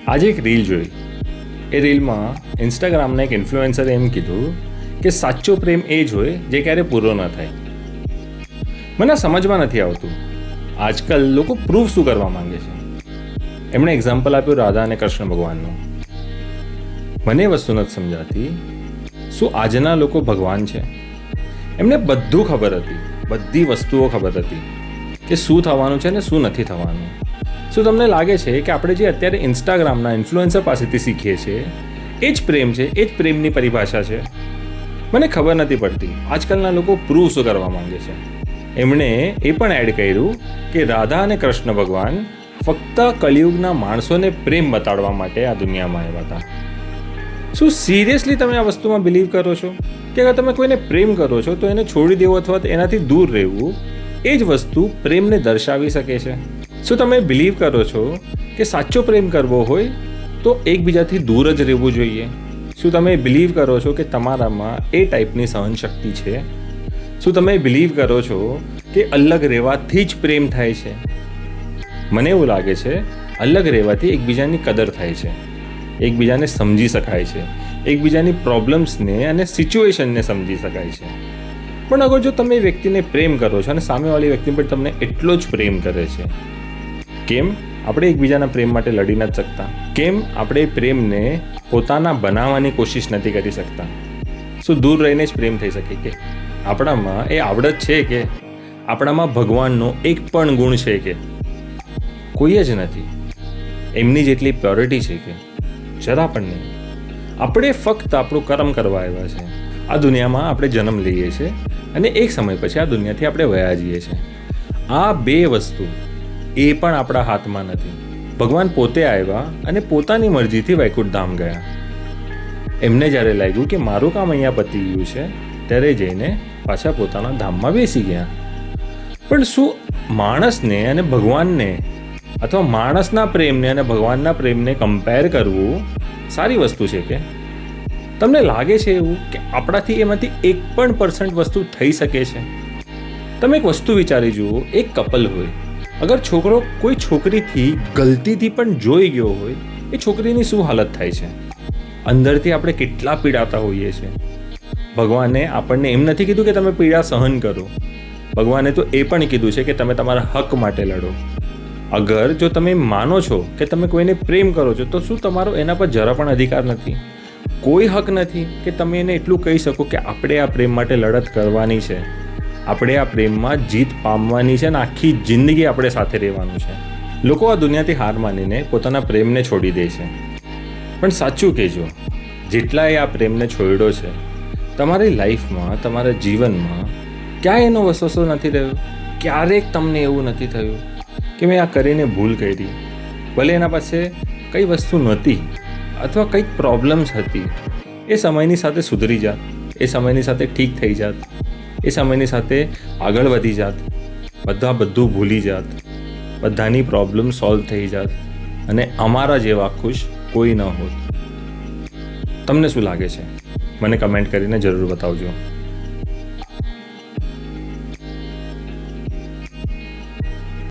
આજે એક રીલ જોઈ. એ રીલમાં ઇન્સ્ટાગ્રામના એક ઇન્ફ્લુએન્સરે એમ કીધું કે સાચો પ્રેમ એ જ હોય જે ક્યારે પૂરો ન થાય. મને સમજમાં નથી આવતું આજકાલ લોકો પ્રૂફ શું કરવા માંગે છે. એમણે એક્ઝામ્પલ આપ્યું રાધા અને કૃષ્ણ ભગવાનનું. મને એ વસ્તુ નથી સમજાતી, શું આજના લોકો ભગવાન છે? એમને બધું ખબર હતી, બધી વસ્તુઓ ખબર હતી કે શું થવાનું છે ને શું નથી થવાનું. શું તમને લાગે છે કે આપણે જે અત્યારે ઇન્સ્ટાગ્રામના ઇન્ફ્લુએન્સર પાસેથી શીખીએ છીએ એ જ પ્રેમ છે, એ જ પ્રેમની પરિભાષા છે? મને ખબર નથી પડતી આજકાલના લોકો પ્રૂફ શું કરવા માંગે છે. એમણે એ પણ એડ કર્યું કે રાધા અને કૃષ્ણ ભગવાન ફક્ત કલિયુગના માણસોને પ્રેમ બતાડવા માટે આ દુનિયામાં આવ્યા હતા. શું સિરિયસલી તમે આ વસ્તુમાં બિલીવ કરો છો કે અગર તમે કોઈને પ્રેમ કરો છો તો એને છોડી દેવો અથવા એનાથી દૂર રહેવું એ જ વસ્તુ પ્રેમને દર્શાવી શકે છે? શું તમે બિલીવ કરો છો કે સાચો પ્રેમ કરવો હોય તો એકબીજાથી દૂર જ રહેવું જોઈએ? શું તમે બિલીવ કરો છો કે તમારામાં એ ટાઈપની સહનશક્તિ છે? શું તમે બિલીવ કરો છો કે અલગ રહેવાથી જ પ્રેમ થાય છે? મને એવું લાગે છે અલગ રહેવાથી એકબીજાની કદર થાય છે, એકબીજાને સમજી શકાય છે, એકબીજાની પ્રોબ્લેમ્સને અને સિચ્યુએશનને સમજી શકાય છે. પણ અગર જો તમે વ્યક્તિને પ્રેમ કરો છો અને સામેવાળી વ્યક્તિ પણ તમને એટલો જ પ્રેમ કરે છે, કેમ આપણે એકબીજાના પ્રેમ માટે લડી નથી શકતા? કેમ આપણે પ્રેમને પોતાના બનાવવાની કોશિશ નથી કરી શકતા? શું દૂર રહીને જ પ્રેમ થઈ શકે કે? આપણામાં એ આવડત છે કે? આપણામાં ભગવાનનો એક પણ ગુણ છે કે? કોઈ જ નથી. એમની જેટલી પ્યોરિટી છે કે? જરા પણ નહીં. આપણે ફક્ત આપણું કર્મ કરવા આવ્યા છે. આ દુનિયામાં આપણે જન્મ લઈએ છીએ અને એક સમય પછી આ દુનિયાથી આપણે વયા જઈએ છીએ. આ બે વસ્તુ એ પણ આપણા હાથમાં નથી. ભગવાન પોતે આવ્યા અને પોતાની મરજીથી વૈકુંઠ ધામ ગયા. એમને જ્યારે લાગ્યું કે મારું કામ અહીંયા પતી ગયું છે ત્યારે જઈને પાછા પોતાના ધામમાં બેસી ગયા. પણ શું માણસને અને ભગવાનને અથવા માણસના પ્રેમને અને ભગવાનના પ્રેમને કમ્પેર કરવું સારી વસ્તુ છે કે? તમને લાગે છે એવું કે આપણાથી એમાંથી 1% વસ્તુ થઈ શકે છે? તમે એક વસ્તુ વિચારી જુઓ, એક કપલ હોય, અગર છોકરો કોઈ છોકરીથી ગલતીથી પણ જોઈ ગયો હોય, એ છોકરીની શું હાલત થાય છે? અંદરથી આપણે કેટલા પીડાતા હોઈએ છીએ. ભગવાને આપણને એમ નથી કીધું કે તમે પીડા સહન કરો. ભગવાને તો એ પણ કીધું છે કે તમે તમારા હક માટે લડો. અગર જો તમે માનો છો કે તમે કોઈને પ્રેમ કરો છો તો શું તમારો એના પર જરા પણ અધિકાર નથી? કોઈ હક નથી કે તમે એને એટલું કહી શકો કે આપણે આ પ્રેમ માટે લડત કરવાની છે, આપણે આ પ્રેમમાં જીત પામવાની છે અને આખી જિંદગી આપણે સાથે રહેવાનું છે. લોકો આ દુનિયાથી હાર માનીને પોતાના પ્રેમને છોડી દે છે. પણ સાચું કહેજો, જેટલાએ આ પ્રેમને છોડ્યો છે, તમારી લાઈફમાં, તમારા જીવનમાં ક્યાંય એનો વસવસો નથી રહ્યો? ક્યારેક તમને એવું નથી થયું કે મેં આ કરીને ભૂલ કરી? ભલે એના પાસે કઈ વસ્તુ નહોતી અથવા કંઈક પ્રોબ્લેમ્સ હતી, એ સમયની સાથે સુધરી જાત, એ સમયની સાથે ઠીક થઈ જાત, એ સમયની સાથે આગળ વધી જાત, બધું ભૂલી જાત, બધાની પ્રોબ્લેમ સોલ્વ થઈ જાત અને અમારા જેવા ખુશ કોઈ ન હોત. તમને શું લાગે છે? મને કમેન્ટ કરીને જરૂર બતાવજો.